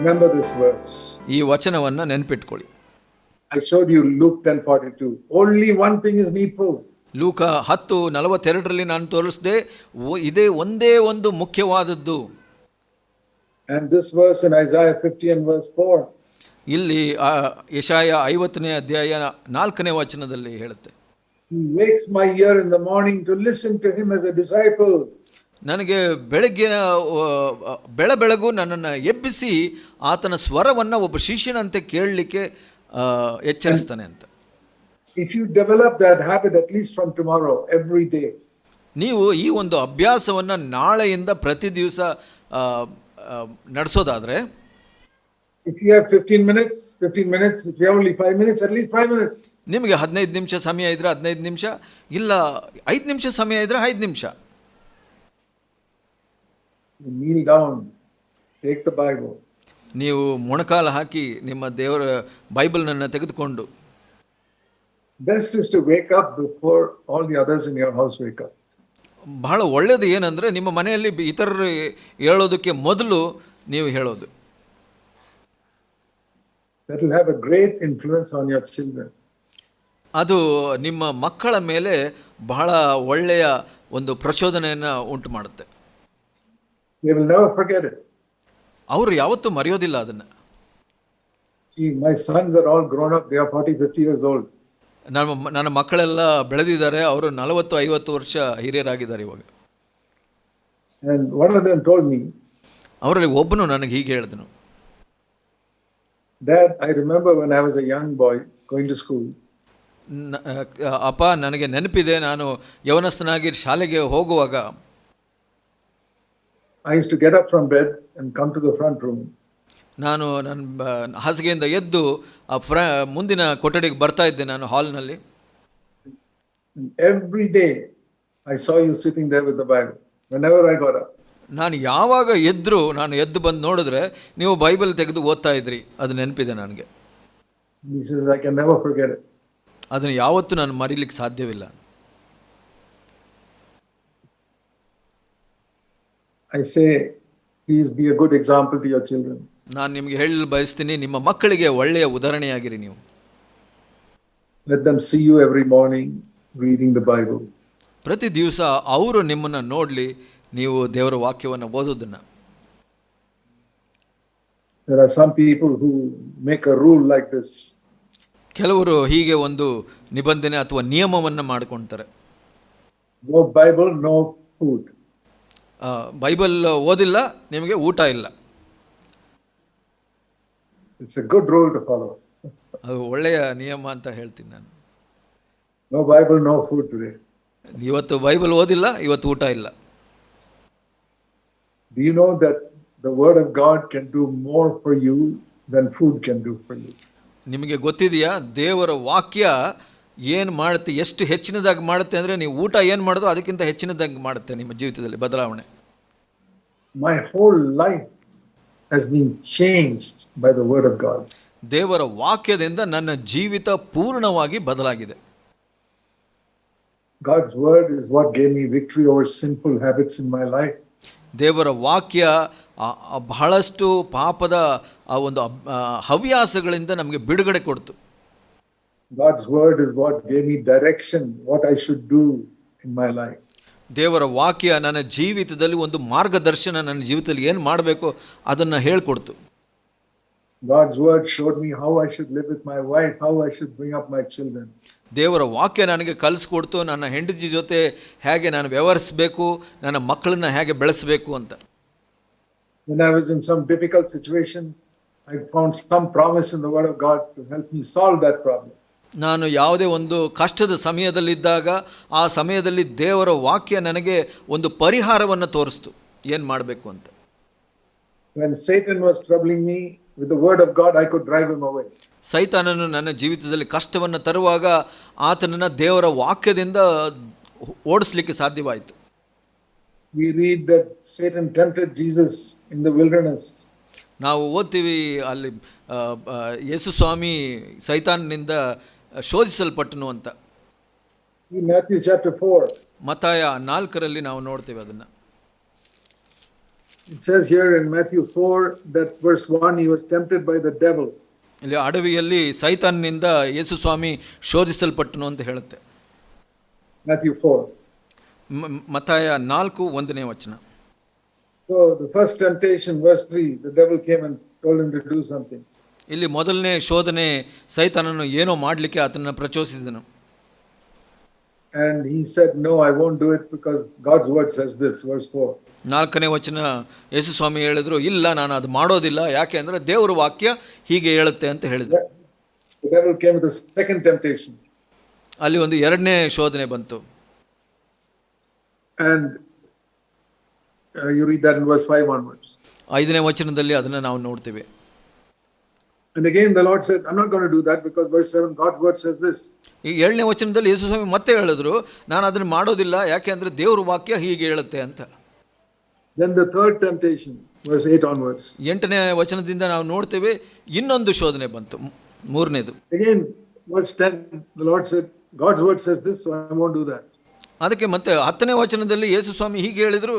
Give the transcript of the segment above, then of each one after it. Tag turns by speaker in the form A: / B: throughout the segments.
A: Remember this verse.
B: ಈ ವಚನವನ್ನು ನೆನಪಿಟ್ಕೊಳ್ಳಿ.
A: I showed you Luke 10:42. Only one thing is needful.
B: ಲೂಕ 10:42 ನಾನು ತೋರಿಸಿದೆ, ಇದೇ ಒಂದೇ ಒಂದು ಮುಖ್ಯವಾದದ್ದು.
A: And this verse in Isaiah 50 and verse 4.
B: ಇಲ್ಲಿ ಯೆಶಾಯ 50ನೇ ಅಧ್ಯಾಯ 4ನೇ ವಚನದಲ್ಲಿ ಹೇಳುತ್ತೆ,
A: He wakes my ear in the morning to listen to him as a disciple.
B: ನನಗೆ ಬೆಳಗು ನನ್ನನ್ನು ಎಬ್ಬಿಸಿ ಆತನ ಸ್ವರವನ್ನು ಒಬ್ಬ ಶಿಷ್ಯನಂತೆ ಕೇಳಲಿಕ್ಕೆ ಎಚ್ಚರಿಸ್ತಾನೆ ಅಂತ.
A: If you develop that habit at least from tomorrow, every day.
B: ನೀವು ಈ ಒಂದು ಅಭ್ಯಾಸವನ್ನು ನಾಳೆಯಿಂದ ಪ್ರತಿ ದಿವಸ ನಡೆಸೋದಾದರೆ,
A: if you have 15 minutes, if you have only 5 minutes, at least 5 minutes.
B: ನಿಮಗೆ 15 ನಿಮಿಷ ಸಮಯ ಇದ್ರೆ 15 ನಿಮಿಷ, ಇಲ್ಲ 5 ನಿಮಿಷ ಸಮಯ ಇದ್ರೆ 5 ನಿಮಿಷ.
A: You kneel down, take the Bible.
B: ನೀವು ಮೊಣಕಾಲು ಹಾಕಿ ನಿಮ್ಮ ದೇವರ ಬೈಬಲ್ನನ್ನು ತೆಗೆದುಕೊಂಡು.
A: Best is to wake up before all the others in your house wake up.
B: ಬಹಳ ಒಳ್ಳೆಯದು ಏನಂದರೆ, ನಿಮ್ಮ ಮನೆಯಲ್ಲಿ ಇತರರು ಹೇಳೋದಕ್ಕೆ ಮೊದಲು ನೀವು ಹೇಳೋದು.
A: That will have a great influence on your children.
B: ಅದು ನಿಮ್ಮ ಮಕ್ಕಳ ಮೇಲೆ ಬಹಳ ಒಳ್ಳೆಯ ಒಂದು ಪ್ರಚೋದನೆಯನ್ನು ಉಂಟು ಮಾಡುತ್ತೆ.
A: They will never forget it.
B: ಅವರು ಯಾವತ್ತೂ ಮರೆಯೋದಿಲ್ಲ ಅದನ್ನು.
A: See, my sons are all grown up. They are 40-50 years old.
B: ನನ್ನ ಮಕ್ಕಳೆಲ್ಲ ಬೆಳೆದಿದ್ದಾರೆ. ಅವರು 40-50 ವರ್ಷ ಹಿರಿಯರಾಗಿದ್ದಾರೆ ಇವಾಗ.
A: And one of them told me,
B: ಅವರಲ್ಲಿ ಒಬ್ಬನು ನನಗೆ ಹೀಗೆ ಹೇಳಿದನು,
A: Dad, I remember when I was a young boy going to school.
B: ಅಪ್ಪ, ನನಗೆ ನೆನಪಿದೆ, ನಾನು ಯವನಸ್ಥನಾಗಿ ಶಾಲೆಗೆ ಹೋಗುವಾಗ
A: I used to get up from bed and come to the front room.
B: ನಾನು ನನ್ನ ಹಾಸಿಗೆಯಿಂದ ಎದ್ದು ಮುಂದಿನ ಕೊಠಡಿಗೆ ಬರ್ತಾ ಇದ್ದೆ, ನಾನು ಹಾಲ್ನಲ್ಲಿ.
A: Every day I saw you sitting there with the Bible. Whenever I got up.
B: ನಾನು ಯಾವಾಗ ನಾನು ಎದ್ದು ಬಂದು ನೋಡಿದ್ರೆ ನೀವು ಬೈಬಲ್ ತೆಗೆದು ಓದ್ತಾ ಇದ್ರಿ. ಅದು ನೆನಪಿದೆ ನನಗೆ.
A: He says, I can never forget it.
B: ಅದನ್ನು ಯಾವತ್ತೂ ನಾನು ಮರೀಲಿಕ್ಕೆ ಸಾಧ್ಯವಿಲ್ಲ.
A: I say, please be a good example to your children.
B: ನಾನು ನಿಮಗೆ ಹೇಳಲು ಬಯಸ್ತೀನಿ, ನಿಮ್ಮ ಮಕ್ಕಳಿಗೆ ಒಳ್ಳೆಯ ಉದಾಹರಣೆಯಾಗಿರಿ ನೀವು.
A: Let them see you every morning reading the Bible.
B: ಪ್ರತಿ ದಿವಸ ಅವರು ನಿಮ್ಮನ್ನು ನೋಡಲಿ, ನೀವು ದೇವರ ವಾಕ್ಯವನ್ನು ಓದೋದನ್ನು.
A: There are some people who make a rule like this.
B: ಕೆಲವರು ಹೀಗೆ ಒಂದು ನಿಬಂಧನೆ ಅಥವಾ ನಿಯಮವನ್ನು ಮಾಡಿಕೊಳ್ತಾರೆ.
A: No Bible, no food.
B: Bible ಓದಿಲ್ಲ, ನಿಮಗೆ ಊಟ ಇಲ್ಲ.
A: It's a good rule to follow.
B: ಅದು ಒಳ್ಳೆಯ ನಿಯಮ ಅಂತ ಹೇಳ್ತೀನಿ ನಾನು.
A: No Bible, no food today.
B: ಇವತ್ತು ಬೈಬಲ್ ಓದಿಲ್ಲ, ಇವತ್ತು ಊಟ ಇಲ್ಲ.
A: Do you know that the word of God can do more for you than food can do for you?
B: ನಿಮಗೆ ಗೊತ್ತಿದೆಯಾ, ದೇವರ ವಾಕ್ಯ ಏನು ಮಾಡುತ್ತೆ, ಎಷ್ಟು ಹೆಚ್ಚಿನದಾಗಿ ಮಾಡುತ್ತೆ ಅಂದರೆ, ನೀವು ಊಟ ಏನು ಮಾಡೋದು ಅದಕ್ಕಿಂತ ಹೆಚ್ಚಿನದಾಗಿ ಮಾಡುತ್ತೆ ನಿಮ್ಮ ಜೀವಿತದಲ್ಲಿ ಬದಲಾವಣೆ.
A: My whole life has been changed by the word of God.
B: ದೇವರ ವಾಕ್ಯದಿಂದ ನನ್ನ ಜೀವಿತ ಪೂರ್ಣವಾಗಿ ಬದಲಾಗಿದೆ.
A: God's word is what gave me victory over sinful habits in my life.
B: ದೇವರ ವಾಕ್ಯ ಬಹಳಷ್ಟು ಪಾಪದ ಆ ಒಂದು ಹವ್ಯಾಸಗಳಿಂದ ನಮಗೆ ಬಿಡುಗಡೆ ಕೊಡ್ತು.
A: God's word is what gave me direction, what I should do in my life.
B: ದೇವರ ವಾಕ್ಯ ನನ್ನ ಜೀವಿತದಲ್ಲಿ ಒಂದು ಮಾರ್ಗದರ್ಶನ, ನನ್ನ ಜೀವಿತದಲ್ಲಿ ಏನು ಮಾಡಬೇಕು ಅದನ್ನು ಹೇಳಿಕೊಡ್ತು.
A: God's word showed me how I should live with my wife, how I should bring up my children.
B: ದೇವರ ವಾಕ್ಯ ನನಗೆ ಕಲಿಸ್ಕೊಡ್ತು, ನನ್ನ ಹೆಂಡತಿ ಜೊತೆ ಹೇಗೆ ನಾನು ವ್ಯವಹರಿಸಬೇಕು, ನನ್ನ ಮಕ್ಕಳನ್ನ ಹೇಗೆ ಬೆಳೆಸಬೇಕು ಅಂತ.
A: When I was in some difficult situation, I found some promise in the word of God to help me solve that problem.
B: ನಾನು ಯಾವುದೇ ಒಂದು ಕಷ್ಟದ ಸಮಯದಲ್ಲಿದ್ದಾಗ ಆ ಸಮಯದಲ್ಲಿ ದೇವರ ವಾಕ್ಯ ನನಗೆ ಒಂದು ಪರಿಹಾರವನ್ನು ತೋರಿಸ್ತು, ಏನು ಮಾಡಬೇಕು ಅಂತ.
A: When Satan was troubling me, with the word of God I could drive him away.
B: ಸೈತಾನನು ನನ್ನ ಜೀವಿತದಲ್ಲಿ ಕಷ್ಟವನ್ನು ತರುವಾಗ ಆತನನ್ನು ದೇವರ ವಾಕ್ಯದಿಂದ ಓಡಿಸಲಿಕ್ಕೆ ಸಾಧ್ಯವಾಯಿತು.
A: We read that Satan tempted Jesus in the wilderness.
B: ನಾವು ಓದ್ತೀವಿ ಅಲ್ಲಿ ಯೇಸು ಸ್ವಾಮಿ ಸೈತಾನನಿಂದ ಶೋಧಿಸಲ್ಪಟ್ಟನು ಅಂತ.
A: In Matthew chapter 4.
B: ಮತ್ತಾಯ 4ರಲ್ಲಿ ನಾವು ನೋಡ್ತೀವಿ ಅದನ್ನು.
A: It says here in Matthew 4 that verse 1, he was tempted by the devil.
B: ಇಲ್ಲಿ ಅಡವಿಯಲ್ಲಿ ಸೈತಾನ್ನಿಂದ ಯೇಸು ಸ್ವಾಮಿ ಶೋಧಿಸಲ್ಪಟ್ಟನು ಅಂತ ಹೇಳುತ್ತೆ.
A: Matthew 4.
B: ಮತ್ತಾಯ 4:1 ವಚನ.
A: So the first temptation, verse 3, the devil came and told him to do something.
B: ಇಲ್ಲಿ ಮೊದಲನೇ ಶೋಧನೆ, ಸೈತಾನನು ಏನೋ ಮಾಡಲಿಕ್ಕೆ ಆತನನ್ನು ಪ್ರಚೋದಿಸಿದನು.
A: And he said, no, I won't do it because God's word says this, verse 4.
B: 4ನೇ ವಚನ ಯೇಸು ಸ್ವಾಮಿ ಹೇಳಿದ್ರು, ಇಲ್ಲ ನಾನು ಅದು ಮಾಡೋದಿಲ್ಲ, ಯಾಕೆ ಅಂದರೆ ದೇವರ ವಾಕ್ಯ ಹೀಗೆ ಹೇಳುತ್ತೆ ಅಂತ ಹೇಳಿದ್ರು.
A: The devil came with the second temptation.
B: ಅಲ್ಲಿ ಒಂದು ಎರಡನೇ ಶೋಧನೆ ಬಂತು.
A: And you read that in verse 5 onwards.
B: 5ನೇ ವಚನದಲ್ಲಿ ಅದನ್ನು ನಾವು ನೋಡ್ತೀವಿ.
A: And again the Lord said, I'm not going to do that because verse 7, God's word says this.
B: ಈ 7ನೇ ವಚನದಲ್ಲಿ ಯೇಸು ಸ್ವಾಮಿ ಮತ್ತೆ ಹೇಳಿದ್ರು, ನಾನು ಅದನ್ನು ಮಾಡೋದಿಲ್ಲ, ಯಾಕೆ ಅಂದರೆ ದೇವರ ವಾಕ್ಯ ಹೀಗೆ ಹೇಳುತ್ತೆ ಅಂತ.
A: Then the third temptation, verse 8 onwards.
B: 8ನೇ ವಚನದಿಂದ ನಾವು ನೋಡ್ತೇವೆ ಇನ್ನೊಂದು ಶೋಧನೆ ಬಂತು, 3ನೇದು.
A: Again, verse 10, the Lord said, God's word says this, so I won't do that.
B: ಅದಕ್ಕೆ ಮತ್ತೆ 10ನೇ ವಚನದಲ್ಲಿ ಯೇಸು ಸ್ವಾಮಿ ಹೀಗೆ ಹೇಳಿದ್ರು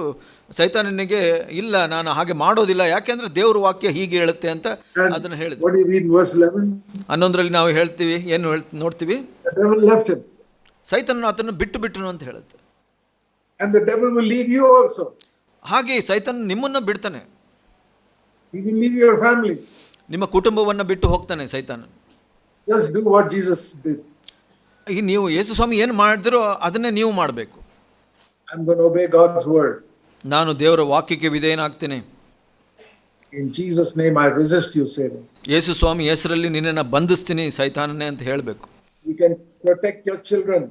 B: ಸೈತಾನನಿಗೆ, ಇಲ್ಲ ನಾನು ಹಾಗೆ ಮಾಡೋದಿಲ್ಲ, ಯಾಕೆಂದ್ರೆ ದೇವರ ವಾಕ್ಯ ಹೀಗೆ ಹೇಳುತ್ತೆ ಅಂತ ಅದನ್ನು ಹೇಳಿದ್ರು.
A: What do you read in verse 11?
B: 11ರಲ್ಲಿ ನಾವು ಹೇಳ್ತೀವಿ, ಏನು ನೋಡ್ತೀವಿ,
A: The devil left him.
B: ಸೈತಾನನು ಆತನ್ನು ಬಿಟ್ಟನು ಅಂತ ಹೇಳುತ್ತೆ.
A: And the devil will leave you also.
B: ಹಾಗೆ ಸೈತಾನ ನಿಮ್ಮನ್ನ ಬಿಡ್ತಾನೆ,
A: He will leave your family.
B: ನಿಮ್ಮ ಕುಟುಂಬವನ್ನು ಬಿಟ್ಟು ಹೋಗ್ತಾನೆ ಸೈತಾನ.
A: Just do what Jesus did.
B: ಈಗ ನೀವು ಯೇಸು ಸ್ವಾಮಿ ಏನು ಮಾಡಿದ್ರೋ ಅದನ್ನೇ ನೀವು ಮಾಡಬೇಕು.
A: I'm going to obey God's word.
B: ನಾನು ದೇವರ ವಾಕ್ಯಕ್ಕೆ ವಿಧೇಯನಾಗ್ತೇನೆ.
A: In Jesus' name I resist you, Satan.
B: ಯೇಸು ಸ್ವಾಮಿ ಹೆಸರಲ್ಲಿ ನಿನ್ನನ್ನು ಬಂಧಿಸ್ತೀನಿ ಸೈತಾನನೇ ಅಂತ ಹೇಳಬೇಕು.
A: You can protect your children.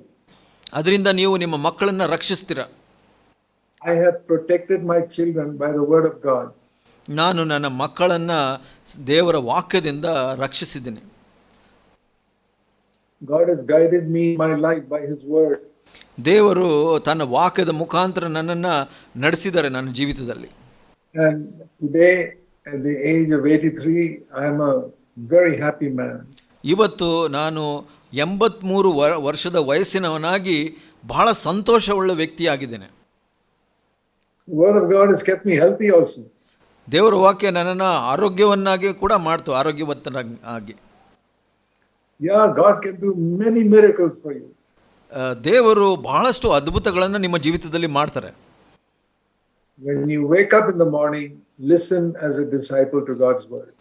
B: ಅದರಿಂದ ನೀವು ನಿಮ್ಮ ಮಕ್ಕಳನ್ನು ರಕ್ಷಿಸ್ತೀರಾ.
A: I have protected my children by the word of God.
B: ನಾನು ನನ್ನ ಮಕ್ಕಳನ್ನು ದೇವರ ವಾಕ್ಯದಿಂದ ರಕ್ಷಿಸಿದ್ದೀನಿ.
A: God has guided me in my life by his word.
B: ದೇವರು ತನ್ನ ವಾಕ್ಯದ ಮುಖಾಂತರ ನನ್ನನ್ನು ನಡೆಸಿದ್ದಾರೆ ನನ್ನ ಜೀವಿತದಲ್ಲಿ.
A: And today at the age of 83 I am a very happy man.
B: ಇವತ್ತು ನಾನು 83 ವರ್ಷದ ವಯಸ್ಸಿನವನಾಗಿ ಬಹಳ ಸಂತೋಷವುಳ್ಳ ವ್ಯಕ್ತಿಯಾಗಿದ್ದೇನೆ.
A: The word of God has kept me healthy also.
B: ದೇವರ ವಾಕ್ಯ ನನ್ನನ್ನು ಆರೋಗ್ಯವನ್ನಾಗಿ ಕೂಡ ಮಾಡ್ತು, ಆರೋಗ್ಯವಂತನಾಗಿ.
A: Yeah, God can do many miracles for you.
B: ದೇವರು ಬಹಳಷ್ಟು ಅದ್ಭುತಗಳನ್ನು ನಿಮ್ಮ ಜೀವಿತದಲ್ಲಿ ಮಾಡ್ತಾರೆ.
A: When you wake up in the morning, listen as a disciple to God's word.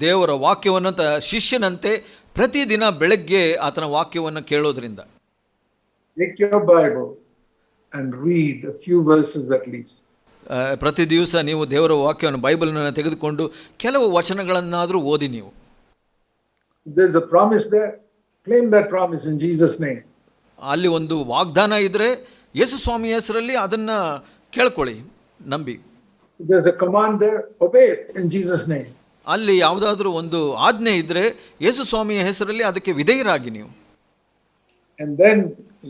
B: ದೇವರ ವಾಕ್ಯವನ್ನು ಶಿಷ್ಯನಂತೆ ಪ್ರತಿದಿನ ಬೆಳಗ್ಗೆ ಆತನ ವಾಕ್ಯವನ್ನು ಕೇಳೋದ್ರಿಂದ.
A: Take your Bible and read a few verses at least.
B: ಪ್ರತಿ ದಿವಸ ನೀವು ದೇವರ ವಾಕ್ಯವನ್ನು ಬೈಬಲ್ನ ತೆಗೆದುಕೊಂಡು ಕೆಲವು ವಚನಗಳನ್ನಾದರೂ ಓದಿ ನೀವು.
A: There's a promise there. Claim that promise in Jesus' name.
B: ಅಲ್ಲಿ ಒಂದು ವಾಗ್ದಾನ ಇದ್ರೆ ಯೇಸು ಸ್ವಾಮಿ ಹೆಸರಲ್ಲಿ ಅದನ್ನ ಕೇಳ್ಕೊಳ್ಳಿ, ನಂಬಿ.
A: There's a command there. Obey it in Jesus' name.
B: ಅಲ್ಲಿ ಯಾವುದಾದ್ರೂ ಒಂದು ಆಜ್ಞೆ ಇದ್ರೆ ಯೇಸು ಸ್ವಾಮಿಯ ಹೆಸರಲ್ಲಿ ಅದಕ್ಕೆ ವಿಧೇಯರಾಗಿ ನೀವು.
A: And then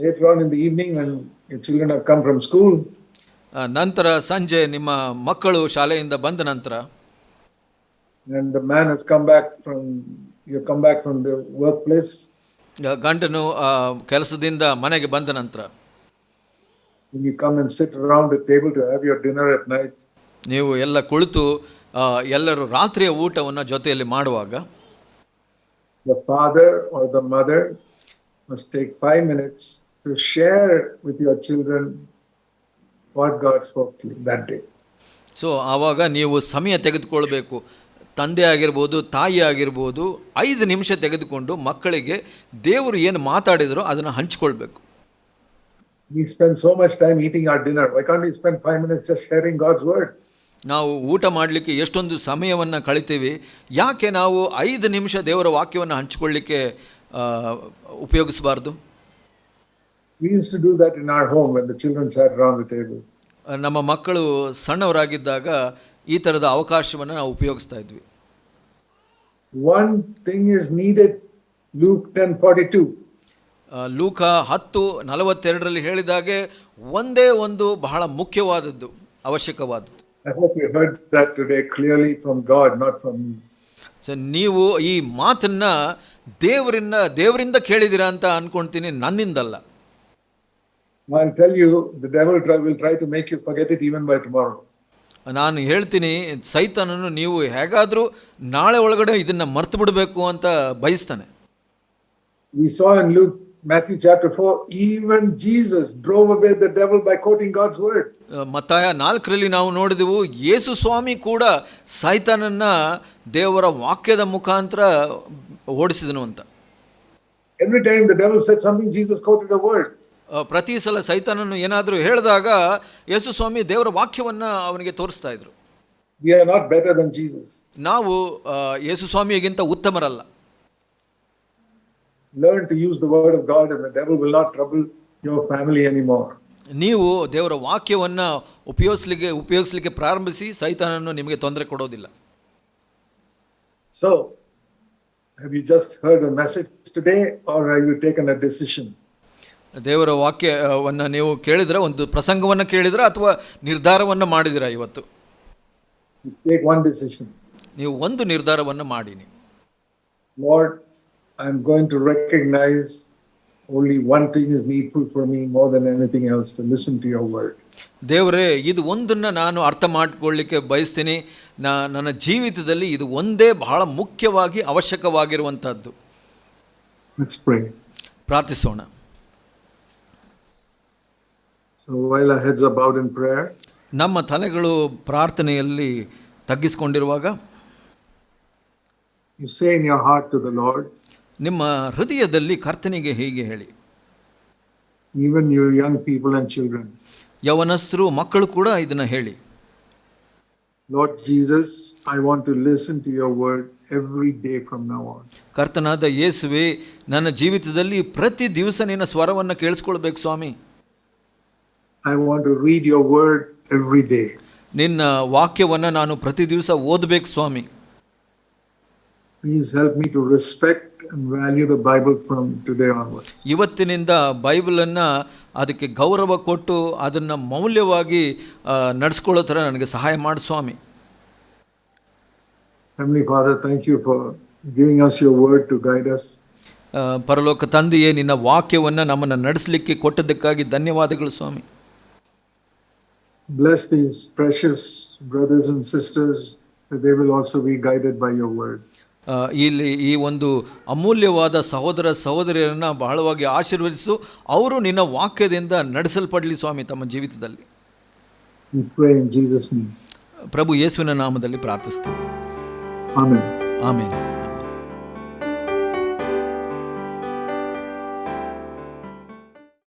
A: later on in the evening when your children have come from school,
B: ನಂತರ ಸಂಜೆ ನಿಮ್ಮ ಮಕ್ಕಳು ಶಾಲೆಯಿಂದ ಬಂದ ನಂತರ,
A: and the man has come back from the workplace,
B: ಗಂಡನು ಕೆಲಸದಿಂದ ಮನೆಗೆ ಬಂದ ನಂತರ,
A: when you come and sit around the table to have your dinner at night,
B: ನೀವು ಎಲ್ಲ ಕುಳಿತು ಎಲ್ಲರೂ ರಾತ್ರಿಯ ಊಟವನ್ನು ಜೊತೆಯಲ್ಲಿ ಮಾಡುವಾಗ,
A: the father or the mother must take 5 minutes to share with your children what God spoke to you that day.
B: So ಆವಾಗ ನೀವು ಸಮಯ ತೆಗೆದುಕೊಳ್ಬೇಕು. ತಂದೆ ಆಗಿರ್ಬೋದು, ತಾಯಿ ಆಗಿರ್ಬೋದು, 5 ನಿಮಿಷ ತೆಗೆದುಕೊಂಡು ಮಕ್ಕಳಿಗೆ ದೇವರು ಏನು ಮಾತಾಡಿದರೋ ಅದನ್ನು ಹಂಚಿಕೊಳ್ಬೇಕು.
A: We spend so much time eating our dinner. Why can't we spend 5 minutes just sharing God's word?
B: ನಾವು ಊಟ ಮಾಡಲಿಕ್ಕೆ ಎಷ್ಟೊಂದು ಸಮಯವನ್ನು ಕಳಿತೀವಿ, ಯಾಕೆ ನಾವು 5 ನಿಮಿಷ ದೇವರ ವಾಕ್ಯವನ್ನು ಹಂಚಿಕೊಳ್ಳಿಕ್ಕೆ ಉಪಯೋಗಿಸಬಾರ್ದು?
A: We used to do that in our home when the children sat around the table.
B: ನಮ್ಮ ಮಕ್ಕಳು ಸಣ್ಣವರಾಗಿದ್ದಾಗ ಈ ಥರದ ಅವಕಾಶವನ್ನು ನಾವು ಉಪಯೋಗಿಸ್ತಾ ಇದ್ವಿ.
A: One thing is needed, Luke 10:42.
B: ಲೂಕ 10:42 ಹೇಳಿದಾಗೆ ಒಂದೇ ಒಂದು ಬಹಳ ಮುಖ್ಯವಾದದ್ದು, ಅವಶ್ಯಕವಾದದ್ದು.
A: I hope you heard that today clearly from God, not from me.
B: So ನೀವು ಈ ಮಾತನ್ನ ದೇವರಿಂದ ಕೇಳಿದಿರಾ ಅಂತ ಅನ್ಕೊಂತೀನಿ, ನನ್ನಿಂದಲ್ಲ.
A: I'll tell you, the devil will try to make you forget it even by tomorrow.
B: ನಾನು ಹೇಳ್ತೀನಿ, ಸೈತಾನನು ನೀವು ಹೇಗಾದರೂ ನಾಳೆ ಒಳಗಡೆ ಇದನ್ನು ಮರ್ತು ಬಿಡಬೇಕು ಅಂತ ಬಯಸ್ತಾನೆ.
A: We saw in Matthew chapter 4, even Jesus drove away the devil by quoting God's word.
B: ಮತ್ತಾಯ 4ರಲ್ಲಿ ನಾವು ನೋಡಿದೆವು, ಯೇಸು ಸ್ವಾಮಿ ಕೂಡ ಸೈತಾನನ್ನ ದೇವರ ವಾಕ್ಯದ ಮುಖಾಂತರ ಓಡಿಸಿದನು ಅಂತ.
A: Every time the devil said something, Jesus quoted a word.
B: ಪ್ರತಿ ಸಲ ಸೈತಾನನು ಏನಾದರೂ ಹೇಳಿದಾಗ ಯೇಸು ಸ್ವಾಮಿ ದೇವರ ವಾಕ್ಯವನ್ನ ಅವನಿಗೆ ತೋರಿಸ್ತಾ ಇದ್ರು.
A: We are not better than Jesus.
B: ನಾವು ಯೇಸು ಸ್ವಾಮಿಗಿಂತ ಉತ್ತಮರಲ್ಲ.
A: Learn to use the word of God and the devil will not trouble your family anymore.
B: ನೀವು ದೇವರ ವಾಕ್ಯವನ್ನ ಉಪಯೋಗಿಸಲಿಕ್ಕೆ ಪ್ರಾರಂಭಿಸಿ, ಸೈತಾನನು ನಿಮಗೆ ತೊಂದರೆ ಕೊಡೋದಿಲ್ಲ.
A: So, have you just heard a message today or have you taken a decision?
B: ದೇವರ ವಾಕ್ಯವನ್ನ ನೀವು ಕೇಳಿದ್ರೆ, ಒಂದು ಪ್ರಸಂಗವನ್ನು ಕೇಳಿದ್ರೆ ಅಥವಾ ನಿರ್ಧಾರವನ್ನು ಮಾಡಿದಿರಾ? ಇವತ್ತು
A: You take one decision.
B: ನೀವು ಒಂದು ನಿರ್ಧಾರವನ್ನು ಮಾಡಿನಿ.
A: Lord, I am going to recognize only one thing is needful for me more than anything else, to listen to your word.
B: ದೇವರೇ, ಇದು ಒಂದನ್ನು ನಾನು ಅರ್ಥ ಮಾಡಿಕೊಳ್ಳಲಿಕ್ಕೆ ಬಯಸ್ತೀನಿ. ನನ್ನ ಜೀವಿತದಲ್ಲಿ ಇದು ಒಂದೇ ಬಹಳ ಮುಖ್ಯವಾಗಿ ಅವಶ್ಯಕವಾಗಿರುವಂತಹದ್ದು.
A: Let's pray.
B: ಪ್ರಾರ್ಥಿಸೋಣ.
A: So while our heads are bowed in prayer,
B: ನಮ್ಮ ತಲೆಗಳು ಪ್ರಾರ್ಥನೆಯಲ್ಲಿ ತಗ್ಗಿಸಿಕೊಂಡಿರುವಾಗ,
A: you say in your heart to the Lord,
B: ನಿಮ್ಮ ಹೃದಯದಲ್ಲಿ ಕರ್ತನಿಗೆ ಹೀಗೆ ಹೇಳಿ.
A: even you young people and children,
B: ಯವನಸ್ಥರು ಮಕ್ಕಳು ಕೂಡ ಇದನ್ನ ಹೇಳಿ.
A: Lord Jesus, I want to listen to your word every day from now on.
B: ಕರ್ತನಾದ ಯೇಸುವೆ, ನನ್ನ ಜೀವಿತದಲ್ಲಿ ಪ್ರತಿ ದಿವಸ ನಿನ್ನ ಸ್ವರವನ್ನು ಕೇಳಿಸ್ಕೊಳ್ಬೇಕು ಸ್ವಾಮಿ.
A: I want to read your word every day.
B: ನಿನ್ನ ವಾಕ್ಯವನ್ನು ನಾನು ಪ್ರತಿ ದಿವಸ ಓದಬೇಕು ಸ್ವಾಮಿ.
A: Please help me to respect and value the Bible from today onwards.
B: ಇವತ್ತಿನಿಂದ ಬೈಬಲನ್ನು ಅದಕ್ಕೆ ಗೌರವ ಕೊಟ್ಟು ಅದನ್ನು ಮೌಲ್ಯವಾಗಿ ನಡೆಸ್ಕೊಳ್ಳೋ ಥರ ನನಗೆ ಸಹಾಯ ಮಾಡಿ ಸ್ವಾಮಿ.
A: Heavenly Father, thank you for giving us your word to guide us.
B: ಪರಲೋಕ ತಂದೆಯೇ, ನಿನ್ನ ವಾಕ್ಯವನ್ನು ನಮ್ಮನ್ನು ನಡೆಸಲಿಕ್ಕೆ ಕೊಟ್ಟದ್ದಕ್ಕಾಗಿ ಧನ್ಯವಾದಗಳು ಸ್ವಾಮಿ.
A: Bless these precious brothers and sisters that they will also be guided by your word.
B: ಇಲ್ಲಿ ಈ ಒಂದು ಅಮೂಲ್ಯವಾದ ಸಹೋದರ ಸಹೋದರಿಯರನ್ನು ಬಹಳವಾಗಿ ಆಶೀರ್ವದಿಸು. ಅವರು ನಿನ್ನ ವಾಕ್ಯದಿಂದ ನಡೆಸಲ್ಪಡಲಿ ಸ್ವಾಮಿ ತಮ್ಮ ಜೀವಿತದಲ್ಲಿ.
A: We pray in Jesus' name.
B: ಪ್ರಭು ಯೇಸುವಿನ ನಾಮದಲ್ಲಿ ಪ್ರಾರ್ಥಿಸ್ತೀವಿ.
A: Amen.
B: ಆಮೆನ್.